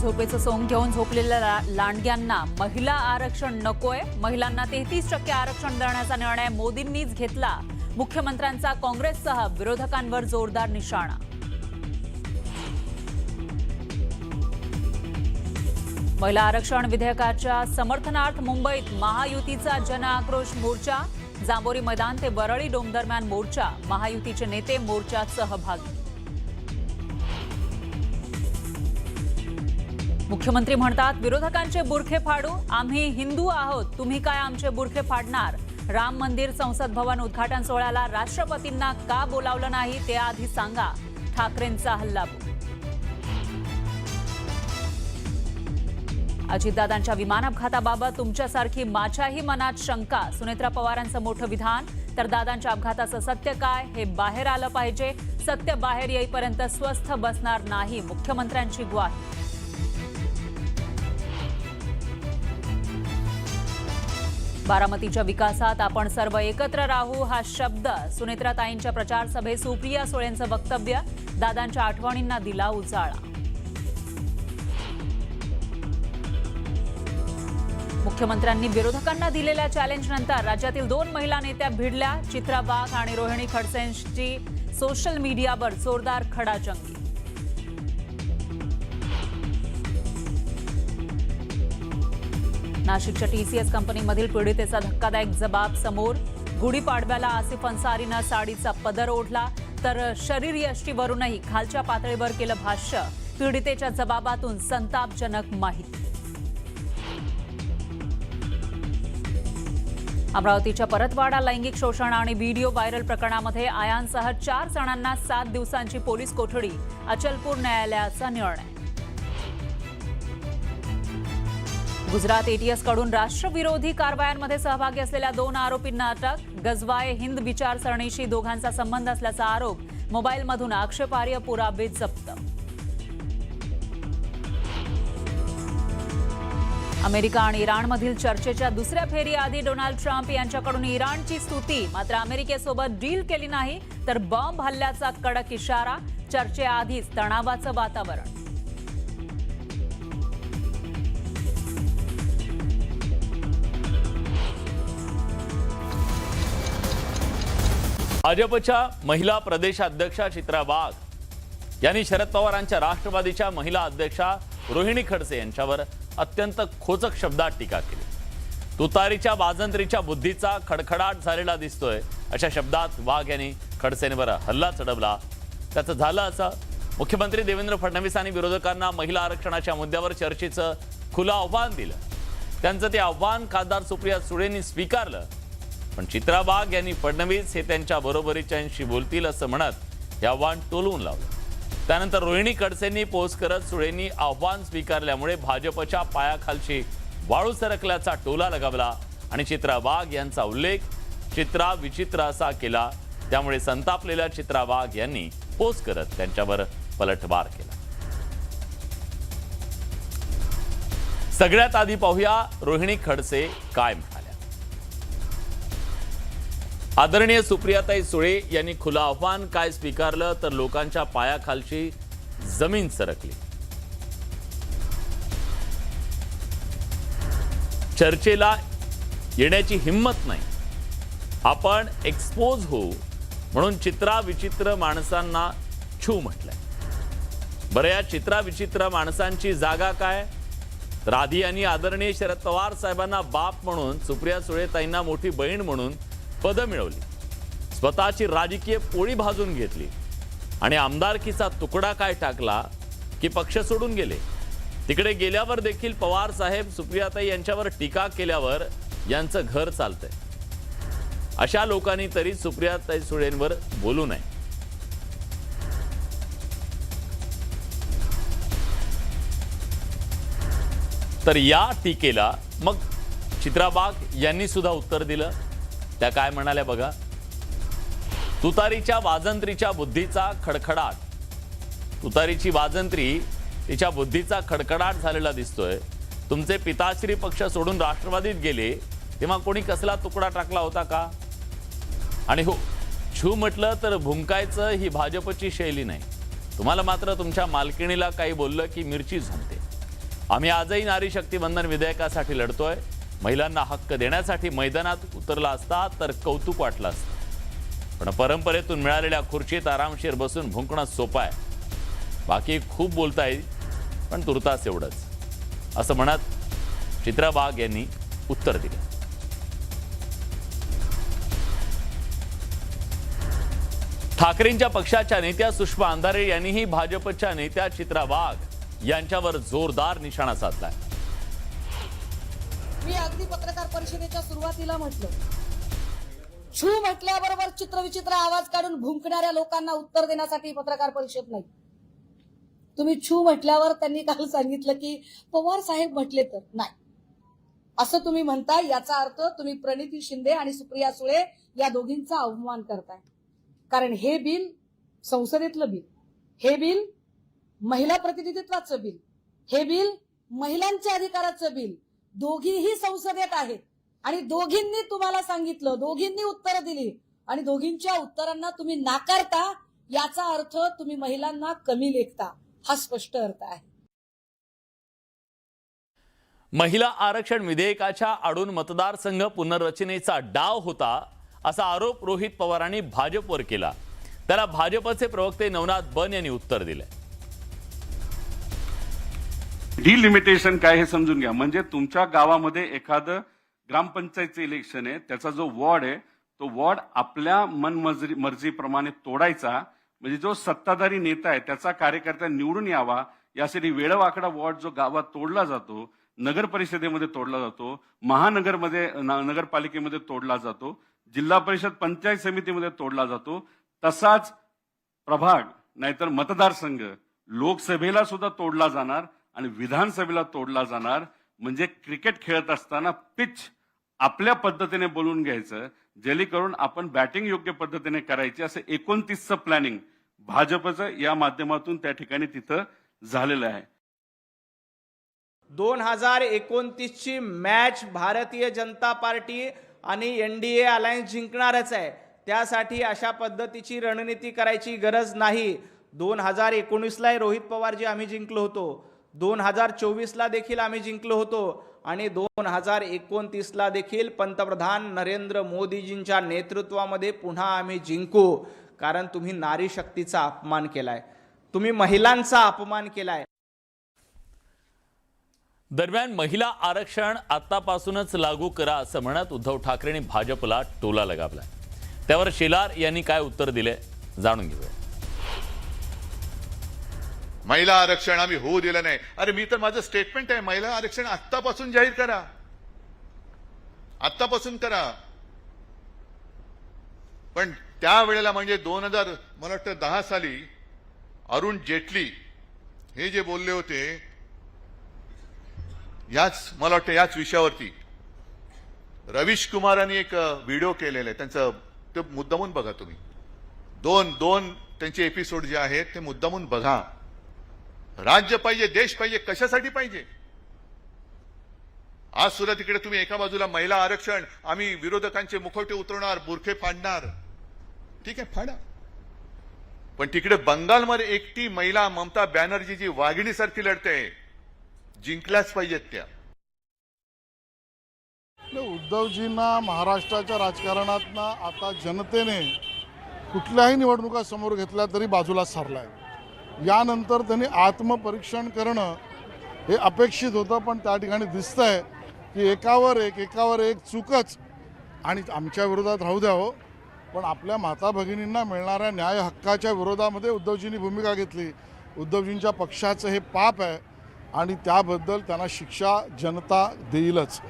झोपेचं सोंग घेऊन झोपलेल्या लांडग्यांना महिला आरक्षण नकोय. महिलांना 33% आरक्षण देण्याचा निर्णय मोदींनीच घेतला. मुख्यमंत्र्यांचा काँग्रेससह विरोधकांवर जोरदार निशाणा. महिला आरक्षण विधेयकाच्या समर्थनार्थ मुंबईत महायुतीचा जनआक्रोश मोर्चा. जांभोरी मैदान ते वरळी डोम दरम्यान मोर्चा. महायुतीचे नेते मोर्चात सहभागी. मुख्यमंत्री म्हणतात, विरोधकांचे बुरखे फाडू. आम्ही हिंदू आहोत, तुम्ही काय आमचे बुरखे फाडणार. राम मंदिर संसद भवन उद्घाटन सोहळ्याला राष्ट्रपतींना का बोलावलं नाही ते आधी सांगा. ठाकरेंचा हल्लाबोल. अजितदादांच्या विमान अपघाताबाबत तुमच्यासारखी माझ्याही मनात शंका. सुनेत्रा पवारांचं मोठं विधान. तर दादांच्या अपघाताचं सत्य काय हे बाहेर आलं पाहिजे. सत्य बाहेर येईपर्यंत स्वस्थ बसणार नाही, मुख्यमंत्र्यांची ग्वाही. बारामतीच्या विकासात आपण सर्व एकत्र राहू हा शब्द. सुनेत्राताईंच्या प्रचार सभेत सुप्रिया सुळेंचं वक्तव्य. दादांच्या आठवणींना दिला उजाळा. मुख्यमंत्र्यांनी विरोधकांना दिलेल्या चॅलेंजनंतर राज्यातील 2 महिला नेत्या भिडल्या. चित्रा वाघ आणि रोहिणी खडसेंची सोशल मीडियावर जोरदार खडाजंगी. नाशिकच्या टीसीएस कंपनीमधील पीडितेचा धक्कादायक जबाब समोर. गुढीपाडव्याला आसिफ अन्सारीनं साडीचा पदर ओढला तर शरीरयष्टीवरूनही खालच्या पातळीवर केलं भाष्य. पीडितेच्या जबाबातून संतापजनक माहिती. अमरावतीच्या परतवाडा लैंगिक शोषण आणि व्हिडिओ व्हायरल प्रकरणामध्ये आयांसह 4 जणांना 7 दिवसांची पोलीस कोठडी. अचलपूर न्यायालयाचा निर्णय. गुजरात एटीएस कडून राष्ट्रविरोधी कारवायांमध्ये सहभागी असलेल्या 2 आरोपींना अटक. गजवाये हिंद विचारसरणीशी दोघांचा संबंध असल्याचा आरोप. मोबाईलमधून आक्षेपार्ह पुरावे जप्त. अमेरिका आणि इराणमधील चर्चेच्या दुसऱ्या फेरीआधी डोनाल्ड ट्रम्प यांच्याकडून इराणची स्तुती. मात्र अमेरिकेसोबत डील केली नाही तर बॉम्ब हल्ल्याचा कडक इशारा. चर्चेआधीच तणावाचं वातावरण. भाजपच्या महिला प्रदेशाध्यक्षा चित्रा वाघ यांनी शरद पवारांच्या राष्ट्रवादीच्या महिला अध्यक्षा रोहिणी खडसे यांच्यावर अत्यंत खोचक शब्दात टीका केली. तुतारीच्या बाजंत्रीच्या बुद्धीचा खडखडाट झालेला दिसतोय अशा शब्दात वाघ यांनी खडसेंवर हल्ला चढवला. त्याचं झालं असं, मुख्यमंत्री देवेंद्र फडणवीस आणि विरोधकांना महिला आरक्षणाच्या मुद्द्यावर चर्चेचं खुलं आव्हान दिलं. त्यांचं ते आव्हान खासदार सुप्रिया सुळेंनी स्वीकारलं. पण चित्रा वाघ यांनी फडणवीस हे त्यांच्या बरोबरीच्यांशी बोलतील असं म्हणत हे आव्हान टोलवून लावलं. त्यानंतर रोहिणी खडसेंनी पोस्ट करत सुळेंनी आव्हान स्वीकारल्यामुळे भाजपच्या पायाखालची वाळू सरकल्याचा टोला लगावला आणि चित्रा वाघ यांचा उल्लेख चित्रा विचित्र असा केला. त्यामुळे संतापलेल्या चित्रा वाघ यांनी पोस्ट करत त्यांच्यावर पलटवार केला. सगळ्यात आधी पाहूया रोहिणी खडसे काय म्हणाल्या. आदरणीय सुप्रियाताई सुळे यांनी खुलं आव्हान काय स्वीकारलं तर लोकांच्या पायाखालची जमीन सरकली. चर्चेला येण्याची हिंमत नाही. आपण एक्सपोज होऊ म्हणून चित्रा विचित्र माणसांना छू म्हटलंय. बरं, या चित्रा विचित्र माणसांची जागा काय तर आधी यांनी आदरणीय शरद पवार साहेबांना बाप म्हणून, सुप्रिया सुळेताईंना मोठी बहीण म्हणून पद मिळवली. स्वतःची राजकीय पोळी भाजून घेतली आणि आमदारकीचा तुकडा काय टाकला की पक्ष सोडून गेले. तिकडे गेल्यावर देखील पवार साहेब सुप्रियाताई यांच्यावर टीका केल्यावर यांचं घर चालतंय. अशा लोकांनी तरी सुप्रियाताई सुळेंवर बोलू नये. तर या टीकेला मग चित्रा वाघ यांनी सुद्धा उत्तर दिलं. त्या काय म्हणाल्या बघा. तुतारीच्या वाजंत्रीच्या बुद्धीचा खडखडाट. तुतारीची वाजंत्री तिच्या बुद्धीचा खडखडाट झालेला दिसतोय. तुमचे पिताश्री पक्ष सोडून राष्ट्रवादीत गेले तेव्हा कोणी कसला तुकडा टाकला होता का. आणि हो, छू म्हटलं तर भुंकायचं ही भाजपची शैली नाही. तुम्हाला मात्र तुमच्या मालकिणीला काही बोललं की मिरची झोंबते. आम्ही आजही नारी शक्ती बंधन विधेयकासाठी लढतोय. महिलांना हक्क देण्यासाठी मैदानात उतरला असता तर कौतुक वाटलं असतं, पण परंपरेतून मिळालेल्या खुर्चीत आरामशीर बसून भुंकणं सोपं आहे. बाकी खूप बोलता येईल, पण तुर्तास एवढंच, असं म्हणत चित्रा वाघ यांनी उत्तर दिले. ठाकरेंच्या पक्षाच्या नेत्या सुषमा अंधारे यांनीही भाजपच्या नेत्या चित्रा वाघ यांच्यावर जोरदार निशाणा साधलाय. मी अगदी पत्रकार परिषदेच्या सुरुवातीला म्हटलं, छू म्हटल्याबरोबर चित्रविचित्र आवाज काढून भुंकणाऱ्या लोकांना उत्तर देण्यासाठी पत्रकार परिषद नाही. तुम्ही छू म्हटल्यावर त्यांनी काल सांगितलं की पवार साहेब म्हटले तर नाही, असं तुम्ही म्हणताय. याचा अर्थ तुम्ही प्रणिती शिंदे आणि सुप्रिया सुळे या दोघींचा अवमान करताय. कारण हे बिल संसदेतलं बिल, हे बिल महिला प्रतिनिधित्वाचं बिल, हे बिल महिलांच्या अधिकाराचं बिल, दोघीही संसदेत आहेत आणि दोघींनी तुम्हाला सांगितलं, दोघींनी उत्तरं दिली आणि दोघींच्या उत्तरांना तुम्ही नाकारता. याचा अर्थ तुम्ही महिलांना कमी लेखता, हा स्पष्ट अर्थ आहे. महिला आरक्षण विधेयकाच्या आडून मतदारसंघ पुनर्रचनेचा डाव होता, असा आरोप रोहित पवारांनी भाजपवर केला. त्याला भाजपचे प्रवक्ते नवनाथ बन यांनी उत्तर दिले. डिलिमिटेशन काय हे समजून घ्या. म्हणजे तुमच्या गावामध्ये एखादं ग्रामपंचायतचं इलेक्शन आहे, त्याचा जो वॉर्ड आहे तो वॉर्ड आपल्या मर्जीप्रमाणे तोडायचा. म्हणजे जो सत्ताधारी नेता आहे त्याचा कार्यकर्ता निवडून यावा यासाठी वेळवाकडा वॉर्ड जो गावात तोडला जातो, नगर परिषदेमध्ये तोडला जातो, महानगरमध्ये नगरपालिकेमध्ये तोडला जातो, जिल्हा परिषद पंचायत समितीमध्ये तोडला जातो, तसाच प्रभाग नाहीतर मतदारसंघ लोकसभेला सुद्धा तोडला जाणार आणि विधानसभेला तोडला जाणार. म्हणजे क्रिकेट खेळत असताना पिच आपल्या पद्धतीने बोलून घ्यायचं, जेणेकरून आपण बॅटिंग योग्य पद्धतीने करायची. असं 29चं प्लॅनिंग भाजपचं या माध्यमातून त्या ठिकाणी तिथं झालेलं आहे. 2029ची मॅच भारतीय जनता पार्टी आणि NDA अलायन्स जिंकणारच आहे. त्यासाठी अशा पद्धतीची रणनीती करायची गरज नाही. 2019ला रोहित पवारजी आम्ही जिंकलो होतो, 2024ला देखील आम्ही जिंकलो होतो आणि 2029ला देखील पंतप्रधान नरेंद्र मोदीजींच्या नेतृत्वामध्ये पुन्हा आम्ही जिंकू. कारण तुम्ही नारी शक्तीचा अपमान केलाय, तुम्ही महिलांचा अपमान केलाय. दरम्यान महिला आरक्षण आतापासूनच लागू करा असं म्हणत उद्धव ठाकरेंनी भाजपला टोला लगावलाय. त्यावर शेलार यांनी काय उत्तर दिले जाणून घेऊया. महिला आरक्षण आम्ही होऊ दिलं नाही. अरे मी तर माझं स्टेटमेंट आहे, महिला आरक्षण आत्तापासून जाहीर करा, आत्तापासून करा. पण त्यावेळेला म्हणजे 2000 मला वाटतं 10 साली अरुण जेटली हे जे बोलले होते याच मला वाटतं याच विषयावरती रवीश कुमारांनी एक व्हिडिओ केलेला आहे. त्यांचं ते मुद्दामून बघा तुम्ही. दोन त्यांचे एपिसोड जे आहेत ते मुद्दामून बघा. राज्य पाहिजे, देश पाहिजे, कशासाठी पाहिजे? आज सुद्धा तिकडे तुम्ही एका बाजूला महिला आरक्षण, आम्ही विरोधकांचे मुखवटे उतरवणार, बुरखे फाडणार, ठीक आहे फाडा. पण तिकडे बंगालमध्ये एकटी महिला ममता बॅनर्जी जी वाघिणीसारखी लढते, जिंकल्याच पाहिजेत त्या. उद्धवजींना महाराष्ट्राच्या राजकारणात आता जनतेने कुठल्याही निवडणुका समोर घेतल्या तरी बाजूला सारलाय. यानंतर त्यांनी आत्मपरीक्षण करणं हे अपेक्षित होतं, पण त्या ठिकाणी दिसतंय की एकावर एक चूकच. आणि आमच्या विरोधात राहू द्या हो, पण आपल्या माता भगिनींना मिळणाऱ्या न्याय हक्काच्या विरोधामध्ये उद्धवजींनी भूमिका घेतली. उद्धवजींच्या पक्षाचं हे पाप आहे आणि त्याबद्दल त्यांना शिक्षा जनता देईलच.